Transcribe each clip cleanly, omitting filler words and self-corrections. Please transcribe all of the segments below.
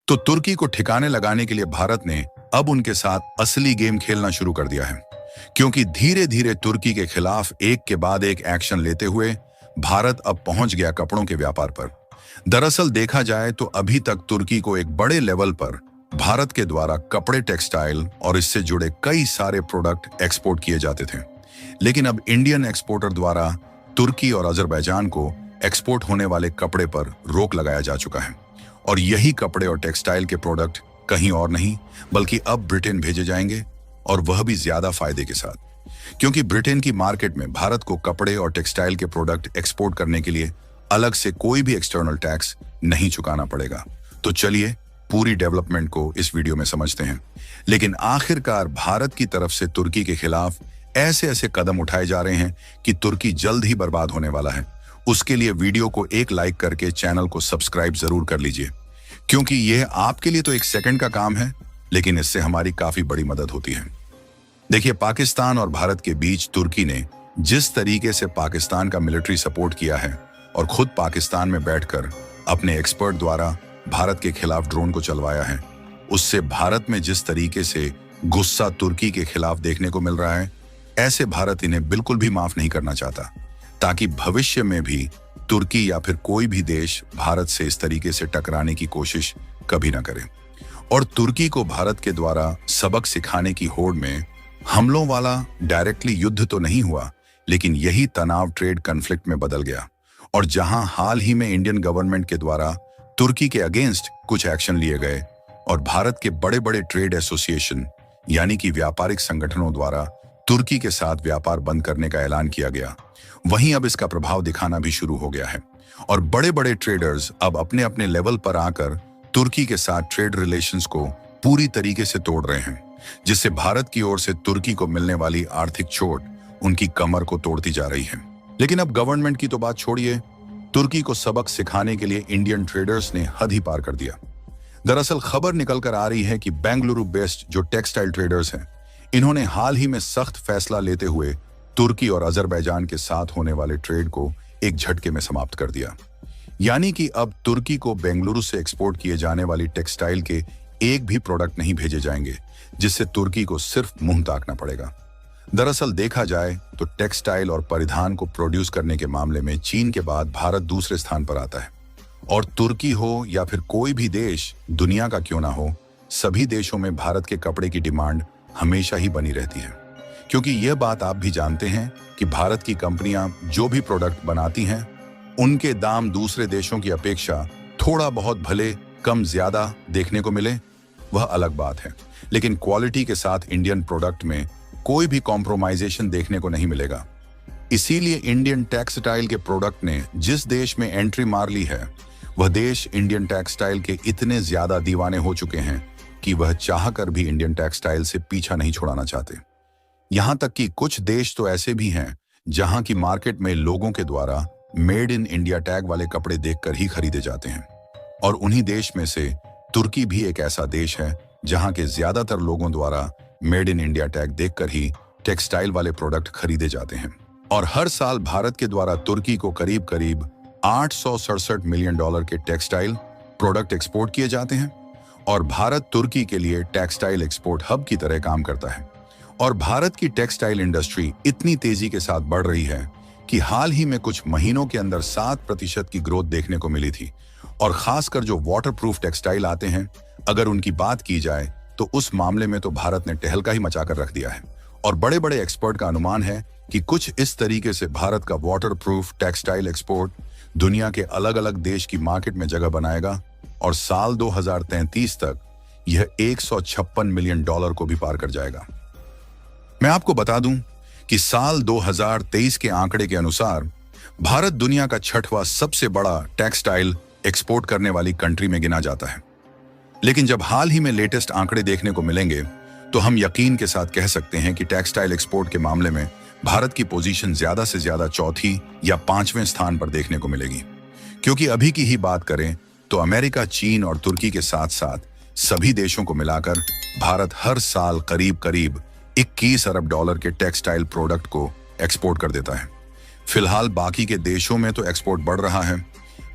तो तुर्की को ठिकाने लगाने के लिए भारत ने अब उनके साथ असली गेम खेलना शुरू कर दिया है, क्योंकि धीरे धीरे तुर्की के खिलाफ एक के बाद एक एक्शन लेते हुए भारत अब पहुंच गया कपड़ों के व्यापार पर। दरअसल देखा जाए तो अभी तक तुर्की को एक बड़े लेवल पर भारत के द्वारा कपड़े, टेक्सटाइल और इससे जुड़े कई सारे प्रोडक्ट एक्सपोर्ट किए जाते थे, लेकिन अब इंडियन एक्सपोर्टर द्वारा तुर्की और अजरबैजान को एक्सपोर्ट होने वाले कपड़े पर रोक लगाया जा चुका है। और यही कपड़े और टेक्सटाइल के प्रोडक्ट कहीं और नहीं बल्कि अब ब्रिटेन भेजे जाएंगे, और वह भी ज्यादा फायदे के साथ, क्योंकि ब्रिटेन की मार्केट में भारत को कपड़े और टेक्सटाइल के प्रोडक्ट एक्सपोर्ट करने के लिए अलग से कोई भी एक्सटर्नल टैक्स नहीं चुकाना पड़ेगा। तो चलिए पूरी डेवलपमेंट को इस वीडियो में समझते हैं। लेकिन आखिरकार भारत की तरफ से तुर्की के खिलाफ ऐसे ऐसे कदम उठाए जा रहे हैं कि तुर्की जल्द ही बर्बाद होने वाला है। उसके लिए वीडियो को एक लाइक करके चैनल को सब्सक्राइब जरूर कर लीजिए, क्योंकि यह आपके लिए तो एक सेकंड का काम है, लेकिन इससे हमारी काफी बड़ी मदद होती है। देखिए, पाकिस्तान और भारत के बीच तुर्की ने जिस तरीके से पाकिस्तान का मिलिट्री सपोर्ट किया है और खुद पाकिस्तान में बैठकर अपने एक्सपर्ट द्वारा भारत के खिलाफ ड्रोन को चलवाया है, उससे भारत में जिस तरीके से गुस्सा तुर्की के खिलाफ देखने को मिल रहा है, ऐसे भारत इन्हें बिल्कुल भी माफ नहीं करना चाहता, ताकि भविष्य में भी तुर्की या फिर कोई भी देश भारत से इस तरीके से टकराने की कोशिश कभी ना करे। और तुर्की को भारत के द्वारा सबक सिखाने की होड़ में हमलों वाला डायरेक्टली युद्ध तो नहीं हुआ, लेकिन यही तनाव ट्रेड कॉन्फ्लिक्ट में बदल गया। और जहां हाल ही में इंडियन गवर्नमेंट के द्वारा तुर्की के अगेंस्ट कुछ एक्शन लिए गए और भारत के बड़े बड़े ट्रेड एसोसिएशन यानी कि व्यापारिक संगठनों द्वारा तुर्की के साथ व्यापार बंद करने का ऐलान किया गया, वहीं अब इसका प्रभाव दिखाना भी शुरू हो गया है। और बड़े बड़े ट्रेडर्स अब अपने अपने लेवल पर आकर तुर्की के साथ ट्रेड रिलेशंस को पूरी तरीके से तोड़ रहे हैं, जिससे भारत की ओर से तुर्की को मिलने वाली आर्थिक चोट उनकी कमर को तोड़ती जा रही है। लेकिन अब गवर्नमेंट की तो बात छोड़िए, तुर्की को सबक सिखाने के लिए इंडियन ट्रेडर्स ने हद ही पार कर दिया। दरअसल खबर निकल कर आ रही है कि बेंगलुरु बेस्ड जो टेक्सटाइल ट्रेडर्स हैं, इन्होंने हाल ही में सख्त फैसला लेते हुए तुर्की और अजरबैजान के साथ होने वाले ट्रेड को एक झटके में समाप्त कर दिया। यानी कि अब तुर्की को बेंगलुरु से एक्सपोर्ट किए जाने वाली टेक्सटाइल के एक भी प्रोडक्ट नहीं भेजे जाएंगे, जिससे तुर्की को सिर्फ मुंह ताकना पड़ेगा। दरअसल देखा जाए तो टेक्सटाइल और परिधान को प्रोड्यूस करने के मामले में चीन के बाद भारत दूसरे स्थान पर आता है। और तुर्की हो या फिर कोई भी देश दुनिया का क्यों ना हो, सभी देशों में भारत के कपड़े की डिमांड हमेशा ही बनी रहती है, क्योंकि यह बात आप भी जानते हैं कि भारत की कंपनियां जो भी प्रोडक्ट बनाती हैं, उनके दाम दूसरे देशों की अपेक्षा थोड़ा बहुत भले कम ज्यादा देखने को मिले, वह अलग बात है, लेकिन क्वालिटी के साथ इंडियन प्रोडक्ट में कोई भी कॉम्प्रोमाइजेशन देखने को नहीं मिलेगा। इसीलिए इंडियन टेक्सटाइल के प्रोडक्ट ने जिस देश में एंट्री मार ली है, वह देश इंडियन टेक्सटाइल के इतने ज्यादा दीवाने हो चुके हैं कि वह चाहकर भी इंडियन टेक्सटाइल से पीछा नहीं छुड़ाना चाहते। यहां तक कि कुछ देश तो ऐसे भी हैं जहां की मार्केट में लोगों के द्वारा मेड इन इंडिया टैग वाले कपड़े देखकर ही खरीदे जाते हैं। और उन्हीं देश में से तुर्की भी एक ऐसा देश है जहां के ज्यादातर लोगों द्वारा मेड इन इंडिया टैग देखकर ही टेक्सटाइल वाले प्रोडक्ट खरीदे जाते हैं। और हर साल भारत के द्वारा तुर्की को करीब करीब $867 मिलियन के टेक्सटाइल प्रोडक्ट एक्सपोर्ट किए जाते हैं। और भारत तुर्की के लिए टेक्सटाइल एक्सपोर्ट हब की तरह काम करता है। और भारत की टेक्सटाइल इंडस्ट्री इतनी तेजी के साथ बढ़ रही है कि हाल ही में कुछ महीनों के अंदर 7% की ग्रोथ देखने को मिली थी। और खासकर जो वाटरप्रूफ टेक्सटाइल आते हैं, अगर उनकी बात की जाए तो उस मामले में तो भारत ने टहलका ही मचाकर रख दिया है। और बड़े बड़े एक्सपर्ट का अनुमान है कि कुछ इस तरीके से भारत का वाटरप्रूफ टेक्सटाइल एक्सपोर्ट दुनिया के अलग अलग देश की मार्केट में जगह बनाएगा, और साल 2033 तक यह $156 मिलियन को भी पार कर जाएगा। मैं आपको बता दूं कि साल 2023 के आंकड़े के अनुसार भारत दुनिया का 6वां सबसे बड़ा टेक्सटाइल एक्सपोर्ट करने वाली कंट्री में गिना जाता है। लेकिन जब हाल ही में लेटेस्ट आंकड़े देखने को मिलेंगे, तो हम यकीन के साथ कह सकते हैं कि टेक्सटाइल एक्सपोर्ट के मामले में भारत की पोजीशन ज्यादा से ज्यादा चौथी या 5वें स्थान पर देखने को मिलेगी। क्योंकि अभी की ही बात करें तो अमेरिका, चीन और तुर्की के साथ साथ सभी देशों को मिलाकर भारत हर साल करीब करीब $21 अरब के टेक्सटाइल प्रोडक्ट को एक्सपोर्ट कर देता है। फिलहाल बाकी के देशों में तो एक्सपोर्ट बढ़ रहा है,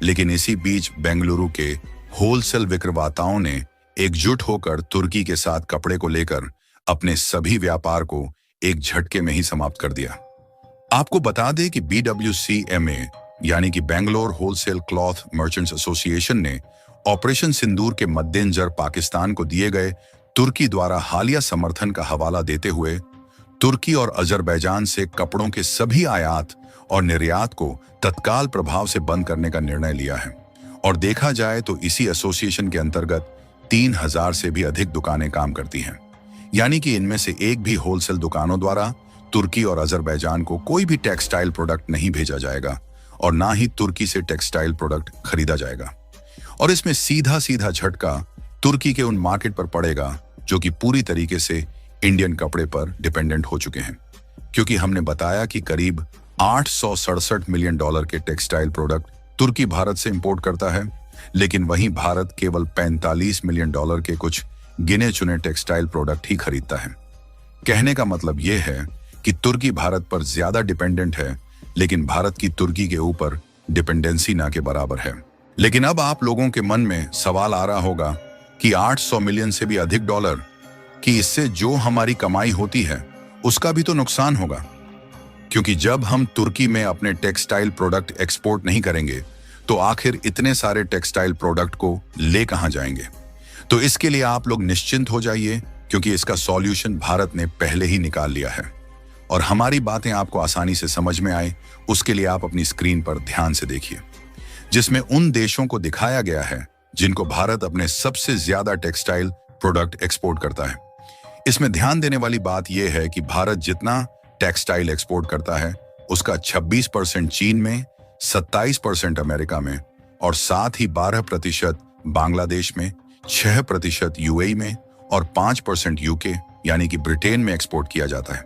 लेकिन इसी बीच बेंगलुरु के होलसेल विक्रेताओं ने एकजुट होकर तुर्की के साथ कपड़े को लेकर अपने सभी व्यापार को एक झटके में ही समाप्त कर दिया। आपको बता दें कि BWCMA यानी कि Bangalore wholesale cloth merchants association ने ऑपरेशन सिंदूर के मद्देनजर पाकिस्तान को दिए गए तुर्की द्वारा हालिया समर्थन का हवाला देते हुए तुर्की और अजरबैजान से कपड़ों के सभी आयात और निर्यात को तत्काल प्रभाव से बंद करने का निर्णय लिया है। और देखा जाए तो इसी एसोसिएशन के अंतर्गत 3000 से भी अधिक दुकानें काम करती हैं, यानी कि इनमें से एक भी होलसेल दुकानों द्वारा तुर्की और अजरबैजान को कोई भी टेक्सटाइल प्रोडक्ट नहीं भेजा जाएगा और ना ही तुर्की से टेक्सटाइल प्रोडक्ट खरीदा जाएगा। और इसमें सीधा सीधा झटका तुर्की के उन मार्केट पर पड़ेगा जो कि पूरी तरीके से इंडियन कपड़े पर डिपेंडेंट हो चुके हैं, क्योंकि हमने बताया कि करीब $867 मिलियन के टेक्सटाइल प्रोडक्ट तुर्की भारत से इंपोर्ट करता है, लेकिन वहीं भारत केवल $45 मिलियन के कुछ गिने चुने टेक्सटाइल प्रोडक्ट ही खरीदता है। कहने का मतलब यह है कि तुर्की भारत पर ज्यादा डिपेंडेंट है, लेकिन भारत की तुर्की के ऊपर डिपेंडेंसी ना के बराबर है। लेकिन अब आप लोगों के मन में सवाल आ रहा होगा कि 800 मिलियन से भी अधिक डॉलर, कि इससे जो हमारी कमाई होती है उसका भी तो नुकसान होगा, क्योंकि जब हम तुर्की में अपने टेक्सटाइल प्रोडक्ट एक्सपोर्ट नहीं करेंगे तो आखिर इतने सारे टेक्सटाइल प्रोडक्ट को ले कहां जाएंगे। तो इसके लिए आप लोग निश्चिंत हो जाइए, क्योंकि इसका सॉल्यूशन भारत ने पहले ही निकाल लिया है। और हमारी बातें आपको आसानी से समझ में आए उसके लिए आप अपनी स्क्रीन पर ध्यान से देखिए, जिसमें उन देशों को दिखाया गया है जिनको भारत अपने सबसे ज्यादा टेक्सटाइल प्रोडक्ट एक्सपोर्ट करता है। इसमें ध्यान देने वाली बात यह है कि भारत जितना टेक्सटाइल एक्सपोर्ट करता है उसका 26% चीन में, 27% अमेरिका में और साथ ही 12% बांग्लादेश में, 6% यूएई में और 5% यूके यानी कि ब्रिटेन में एक्सपोर्ट किया जाता है।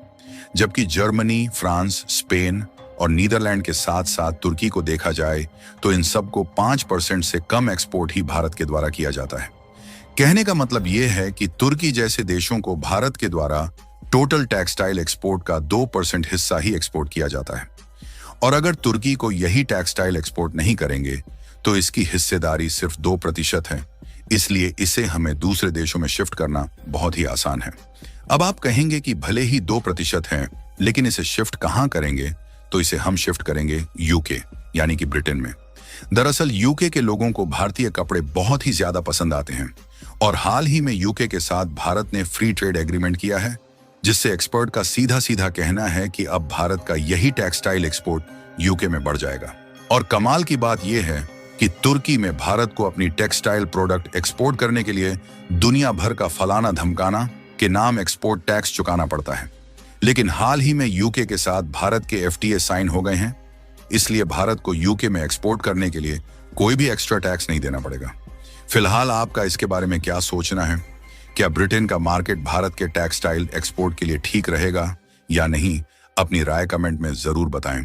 जबकि जर्मनी, फ्रांस, स्पेन और नीदरलैंड के साथ साथ तुर्की को देखा जाए तो इन सबको 5% से कम एक्सपोर्ट ही भारत के द्वारा किया जाता है। कहने का मतलब यह है कि तुर्की जैसे देशों को भारत के द्वारा टोटल टेक्सटाइल एक्सपोर्ट का 2% हिस्सा ही एक्सपोर्ट किया जाता है। और अगर तुर्की को यही टेक्सटाइल एक्सपोर्ट नहीं करेंगे तो इसकी हिस्सेदारी सिर्फ 2% है, इसलिए इसे हमें दूसरे देशों में शिफ्ट करना बहुत ही आसान है। अब आप कहेंगे कि भले ही 2% है, लेकिन इसे शिफ्ट कहां करेंगे? तो इसे हम शिफ्ट करेंगे यूके यानी कि ब्रिटेन में। दरअसल यूके के लोगों को भारतीय कपड़े बहुत ही ज्यादा पसंद आते हैं और हाल ही में यूके के साथ भारत ने फ्री ट्रेड एग्रीमेंट किया है, जिससे एक्सपर्ट का सीधा सीधा कहना है कि अब भारत का यही टेक्सटाइल एक्सपोर्ट यूके में बढ़ जाएगा। और कमाल की बात यह है कि तुर्की में भारत को अपनी टेक्सटाइल प्रोडक्ट एक्सपोर्ट करने के लिए दुनिया भर का फलाना धमकाना के नाम एक्सपोर्ट टैक्स चुकाना पड़ता है। लेकिन हाल ही में यूके के साथ भारत के FTA साइन हो गए हैं, इसलिए भारत को यूके में एक्सपोर्ट करने के लिए कोई भी एक्स्ट्रा टैक्स नहीं देना पड़ेगा। फिलहाल आपका इसके बारे में क्या सोचना है? क्या ब्रिटेन का मार्केट भारत के टेक्सटाइल एक्सपोर्ट के लिए ठीक रहेगा या नहीं? अपनी राय कमेंट में जरूर बताएं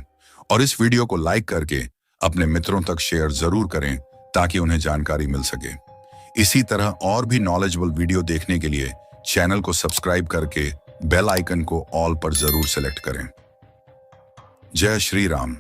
और इस वीडियो को लाइक करके अपने मित्रों तक शेयर जरूर करें ताकि उन्हें जानकारी मिल सके। इसी तरह और भी नॉलेजेबल वीडियो देखने के लिए चैनल को सब्सक्राइब करके बेल आइकन को ऑल पर जरूर सेलेक्ट करें। जय श्री राम।